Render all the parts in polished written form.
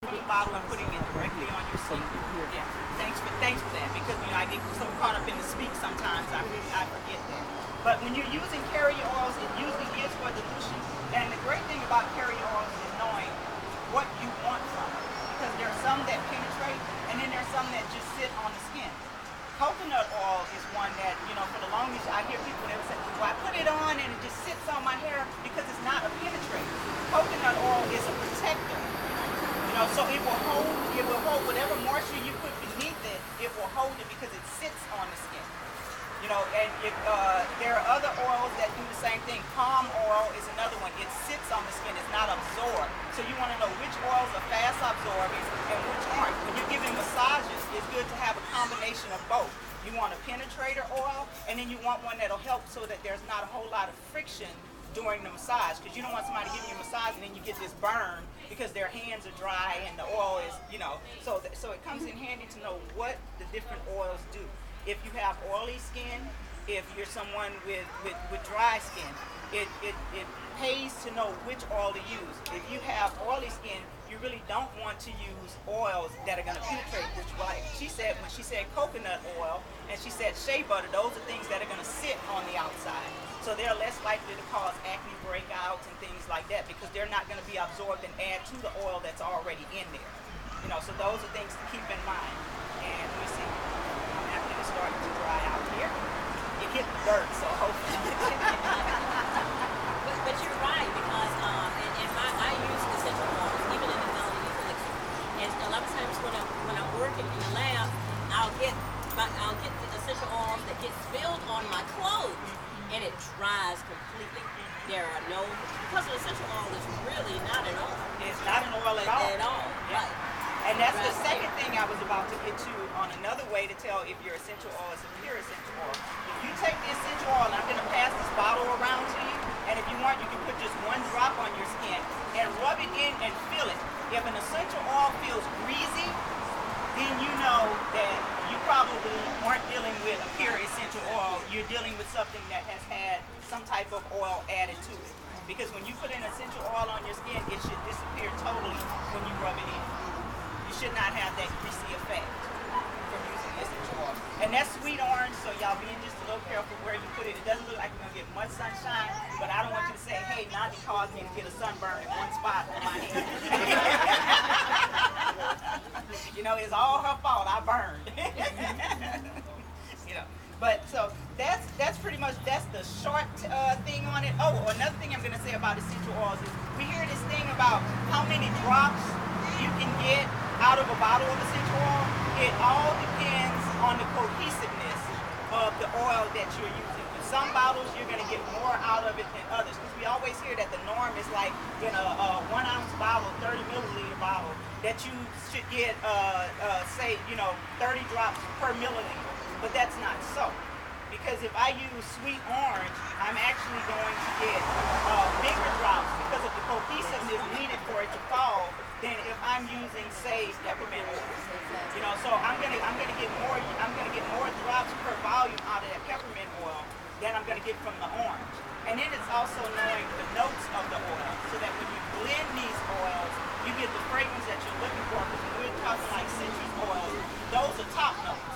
from the bottle and putting it directly on your skin. Yeah, thanks for that, because I get so caught up in the speak sometimes I forget that. But when you're using carrier oils, it usually is for dilution. And the great thing about carrier oils is knowing what you want from it, because there are some that penetrate, and then there are some that just sit on the skin. Coconut oil is one that, for the longest, I hear people that say, well, I put it on and it just sits on my hair, because it's not a penetrator. Coconut oil is a protector. So it will hold whatever moisture you put beneath it, it will hold it because it sits on the skin. And there are other oils that do the same thing. Palm oil is another one. It sits on the skin, it's not absorbed. So you want to know which oils are fast absorbing and which aren't. When you're giving massages, it's good to have a combination of both. You want a penetrator oil, and then you want one that'll help so that there's not a whole lot of friction during the massage, because you don't want somebody giving you a massage and then you get this burn because their hands are dry and the oil is, so it comes in handy to know what the different oils do. If you have oily skin, if you're someone with dry skin, it pays to know which oil to use. If you have oily skin, you really don't want to use oils that are going to penetrate, which like she said, when she said coconut oil and she said shea butter, those are things that are going to sit on the outside. So they're less likely to cause acne breakouts and things like that, because they're not going to be absorbed and add to the oil that's already in there. So those are things to keep in mind. And let me see, I'm happy to start to dry out here. It hit the dirt, so hopefully. but you're right, because I use essential oils even in the melody elixir. And a lot of times when I'm working in the lab, I'll get the essential oils that get spilled on my clothes, and it dries completely. There are no, because an essential oil is really not an oil. It's not an oil at all. At all, yeah. Right. And that's the second thing I was about to get to on another way to tell if your essential oil is a pure essential oil. If you take the essential oil, and I'm going to pass this bottle around to you, and if you want, you can put just one drop on your skin and rub it in and feel it. If an essential oil feels greasy, then you know that you probably aren't dealing with a pure essential oil. You're dealing with something that has had some type of oil added to it. Because when you put an essential oil on your skin, it should disappear totally when you rub it in. You should not have that greasy effect from using essential oil. And that's sweet orange, so y'all being just a little careful where you put it. It doesn't look like you're going to get much sunshine, but I don't want you to say, hey, Nani caused me to get a sunburn in one spot on my head. It's all her fault. I burned. But so that's pretty much, that's the short thing on it. Oh, another thing I'm going to say about essential oils is we hear this thing about how many drops you can get out of a bottle of essential oil. It all depends on the cohesiveness of the oil that you're using. In some bottles, you're going to get more out of it than others, because we always hear that the norm is like in a 1 ounce bottle, 30 milliliter bottle, that you should get, say, 30 drops per milliliter. But that's not so. Because if I use sweet orange, I'm actually going to get bigger drops because of the cohesiveness needed for it to fall than if I'm using, say, peppermint oil. So I'm gonna get more drops per volume out of that peppermint oil than I'm gonna get from the orange. And then it's also knowing the notes of the oil, so that when you blend these oils, you get the fragrance that you're looking for. Because when we're talking like citrus oils, those are top notes,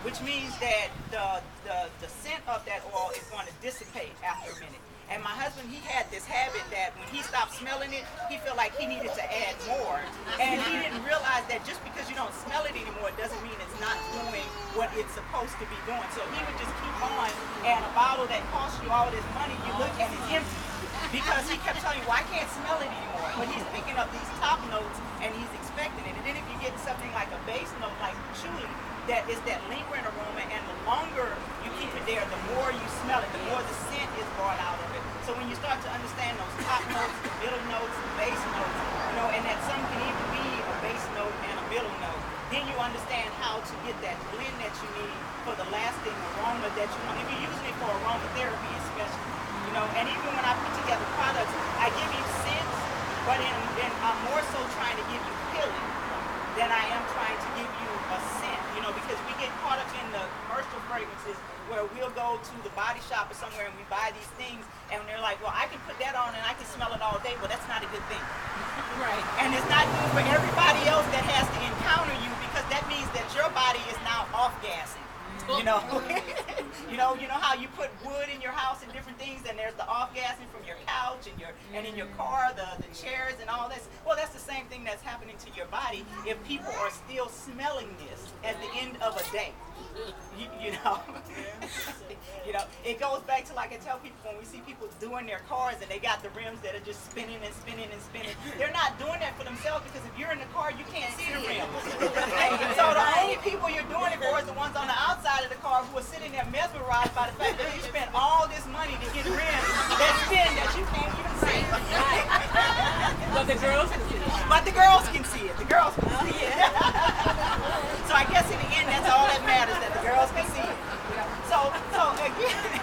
which means that the scent of that oil is going to dissipate after a minute. And my husband, he had this habit that when he stopped smelling it, he felt like he needed to add more. And he didn't realize that just because you don't smell it anymore, it doesn't mean it's not doing what it's supposed to be doing. So he would just keep on, and a bottle that costs you all this money, you look and it's empty. Because he kept telling you, well, I can't smell it anymore. But he's picking up these top notes and he's expecting it. And then if you get something like a base note like patchouli, that is that lingering aroma, and the longer you keep it there, the more you smell it, the more the scent is brought out of it. So when you start to understand those top notes, the middle notes, the base notes, and that some can even be a base note and a middle note, then you understand how to get that blend that you need for the lasting aroma that you want. If you're using it for aromatherapy especially, and even when I put together products, I give you scents, but I'm more so trying to give you healing than I am trying to give you a scent. you know, because we get caught up in the commercial fragrances where we'll go to the body shop or somewhere and we buy these things and they're like, well, I can put that on and I can smell it all day. Well, that's not a good thing. Right. And it's not good for everybody else that has to encounter you, because that means that your body is now off-gassing. You know, you know how you put wood in your house and different things, and there's the off-gassing from your couch and in your car, the chairs and all this. Well, that's the same thing that's happening to your body if people are still smelling this at the end of a day. You know, you know, it goes back to, like I tell people, when we see people doing their cars and they got the rims that are just spinning and spinning and spinning, they're not doing that for themselves, because if you're in the car, you can't see the rims. So the only people you're doing it for is the ones on the outside of the car who are sitting there mesmerized by the fact that you spent all this money to get rims that spin that you can't even see. But the girls can see it. But the girls can see it. The girls can see it. So I guess in the end, that's all that matters, that the girls can see it. So again,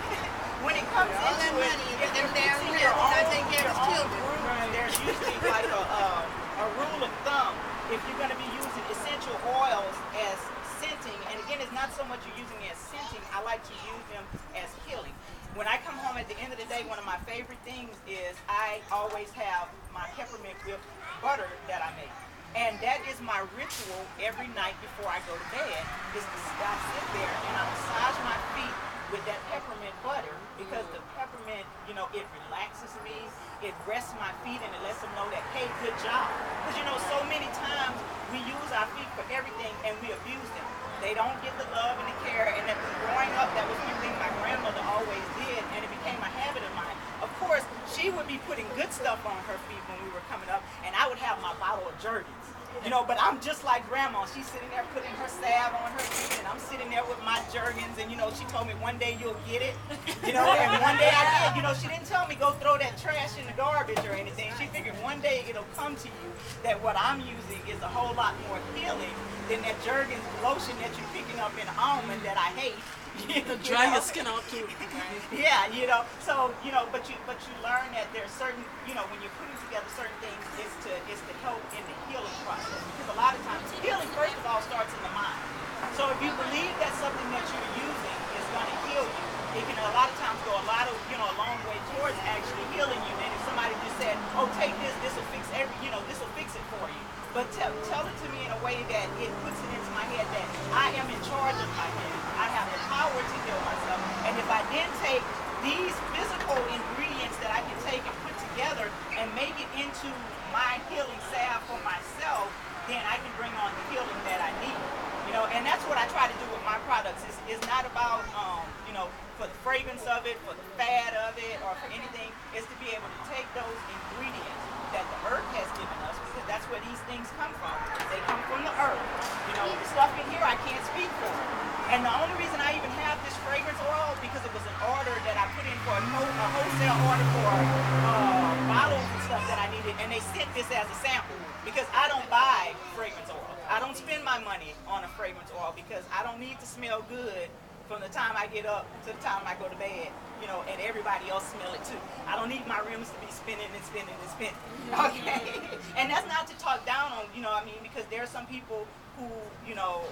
when it comes into it, if they're fixing your own room, there's usually like a rule of thumb. If you're going to be using essential oils as scenting, and again, it's not so much you're using it as scenting, I like to use them as healing. When I come home at the end of the day, one of my favorite things is I always have my peppermint whipped butter that I make. And that is my ritual every night before I go to bed, is to sit there and I massage my feet with that peppermint butter, because the peppermint, you know, it relaxes me, it rests my feet, and it lets them know that, hey, good job. Because, you know, so many times we use our feet for everything and we abuse them. They don't get the love and the care, and growing up, that was one thing my grandmother always did, and it became a habit of mine. Of course, she would be putting good stuff on her feet when we were coming up, and I would have my bottle of Jergens. You know, but I'm just like Grandma. She's sitting there putting her salve on her feet, and I'm sitting there with my Jergens, and, you know, she told me one day you'll get it, you know, and one day I did. You know, she didn't tell me go throw that trash in the garbage or anything. She figured one day it'll come to you that what I'm using is a whole lot more healing than that Jergens lotion that you're picking up in Almond that I hate. Dry your skin out too. Yeah, you know, so, you know, but you learn that there's certain, you know, when you're putting together certain things, it's to help in the healing process. Because a lot of times, healing, first of all, starts in the mind. So if you believe that something that you're using is going to heal you, it can a lot of times go a long way towards actually healing you. And if somebody just said, oh, take this will fix this will fix it for you. But tell it to me in a way that it puts it into my head that I am in charge of my head. I have the power to heal myself. And if I then take these physical ingredients that I can take and put together and make it into my healing salve for myself, then I can bring on the healing that I need. You know, and that's what I try to do with my products. It's not about, you know, for the fragrance of it, for the fat of it, or for anything. It's to be able to take those ingredients that the earth has given us, because that's where these things come from. They come from the earth. You know, the stuff in here I can't speak for. And the only reason I even have this fragrance oil, because it was an order that I put in for a wholesale order for bottles and stuff that I needed, and they sent this as a sample, because I don't buy fragrance oil. I don't spend my money on a fragrance oil, because I don't need to smell good from the time I get up to the time I go to bed, you know, and everybody else smell it too. I don't need my rims to be spinning and spinning and spinning, okay? And that's not to talk down on, you know, I mean, because there are some people who, you know,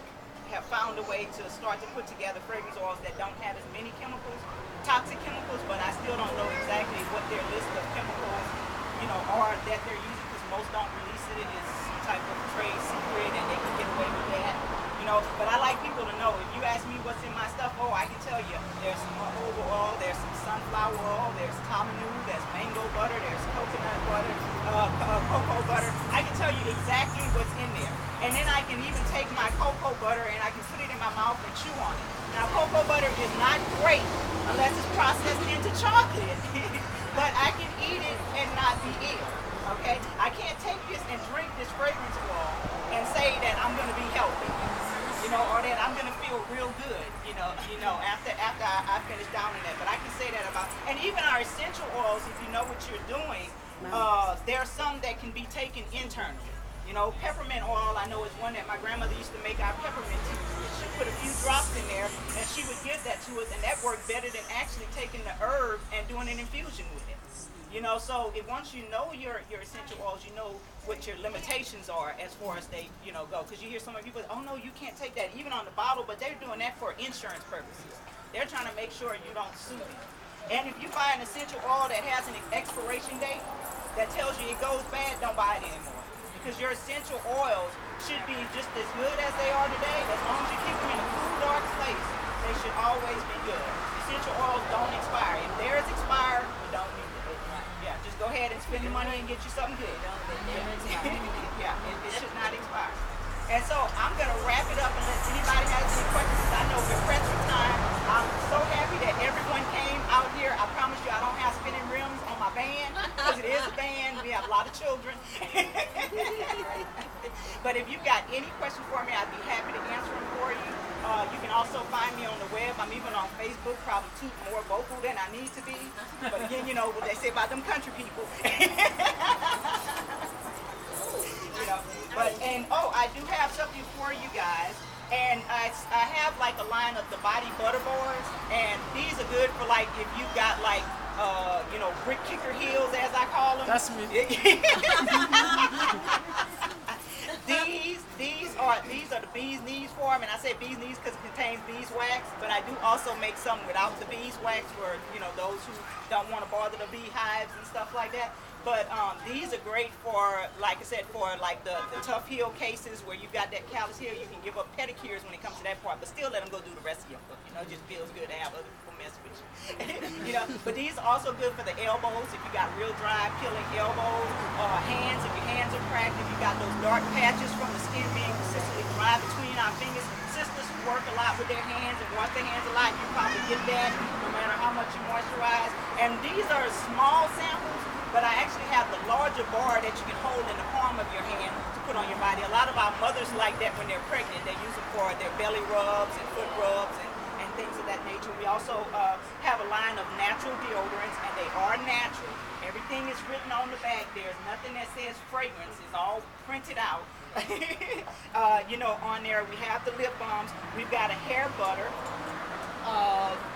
have found a way to start to put together fragrance oils that don't have as many chemicals, toxic chemicals, but I still don't know exactly what their list of chemicals, you know, are that they're using, because most don't release it. It is some type of trade secret, and they can get away with that. But I like people to know. If you ask me what's in my stuff, oh, I can tell you. There's some jojoba oil, there's some sunflower oil, there's tamanu, there's mango butter, there's coconut butter, cocoa butter. I can tell you exactly what's in there. And then I can even take my cocoa butter and I can put it in my mouth and chew on it. Now, cocoa butter is not great unless it's processed into chocolate. But I can eat it and not be ill. Okay? I can't take this and drink this fragrance oil and say that I'm going to be healthy. You know, or that I'm gonna feel real good, you know, after I finish downing that. But I can say that about, and even our essential oils, if you know what you're doing, there are some that can be taken internally. You know, peppermint oil, I know, is one that my grandmother used to make our peppermint tea. She put a few drops in there, and she would give that to us, and that worked better than actually taking the herb and doing an infusion with it. You know, so once you know your essential oils, you know what your limitations are as far as they, you know, go. Because you hear some of people, oh no, you can't take that even on the bottle, but they're doing that for insurance purposes. They're trying to make sure you don't sue them. And if you buy an essential oil that has an expiration date that tells you it goes bad, don't buy it anymore. Because your essential oils should be just as good as they are today. As long as you keep them in a cool, dark place, they should always be good. Essential oils don't expire. If theirs expire, you don't need it. Yeah, just go ahead and spend the money and get you something good. Yeah, it should not expire. And so I'm going to wrap it up unless anybody has any questions. I know we're pressed for time. I'm so happy that everyone came out here. I promise you I don't have spinning rims on my van because it is a van. We have a lot of children. But if you've got any questions for me, I'd be happy to answer them for you. You can also find me on the web. I'm even on Facebook, probably more vocal than I need to be. But again, you know what they say about them country people. You know, I do have something for you guys. And I have like a line of the body butter bars, and these are good for like if you got like you know, brick kicker heels as I call them. That's me. These are the bee's knees form, and I say bee's knees because it contains beeswax, but I do also make some without the beeswax for, you know, those who don't want to bother the beehives and stuff like that. But these are great for, like I said, for like the tough heel cases where you've got that callous heel. You can give up pedicures when it comes to that part, but still let them go do the rest of your foot. You know, it just feels good to have other people mess with you. You know, but these are also good for the elbows if you got real dry, peeling elbows, hands if your hands are cracked, if you got those dark patches from the skin being consistently dry between our fingers. Sisters who work a lot with their hands and wash their hands a lot, you probably get that no matter how much you moisturize. And these are small samples, but I actually have the larger bar that you can hold in the palm of your hand to put on your body. A lot of our mothers like that when they're pregnant. They use them for their belly rubs and foot rubs and things of that nature. We also have a line of natural deodorants, and they are natural. Everything is written on the back. There's nothing that says fragrance. It's all printed out. You know, on there we have the lip balms. We've got a hair butter.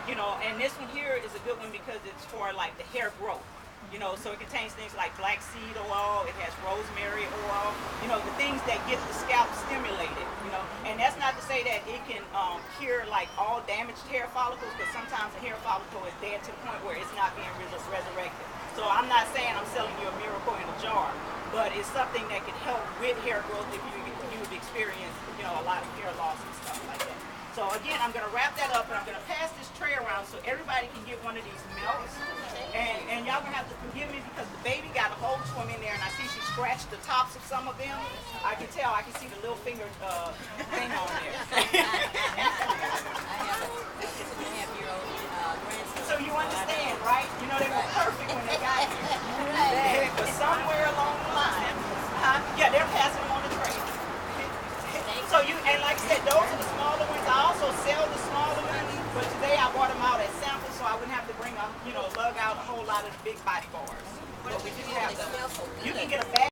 You know, and this one here is a good one because it's for like the hair growth. You know, so it contains things like black seed oil, it has rosemary oil, you know, the things that get the scalp stimulated, you know. And that's not to say that it can cure like all damaged hair follicles, because sometimes a hair follicle is dead to the point where it's not being resurrected. So I'm not saying I'm selling you a miracle in a jar, but it's something that can help with hair growth if you've experienced, you know, a lot of hair loss and stuff like that. So again, I'm going to wrap that up, and I'm going to pass this tray around so everybody can get one of these melts. And y'all going to have to forgive me because the baby got a hold to them in there, and I see she scratched the tops of some of them. I can tell, I can see the little finger thing on there. So you understand, right? You know, they were perfect when they got here. But somewhere along the line, yeah, they're passing them on the tray. So and like I said, those are the smaller ones. I also sell the smaller ones, but today I brought them out as samples so I wouldn't have to bring lug out a whole lot of the big body bars. But we do have them. You can get a bag.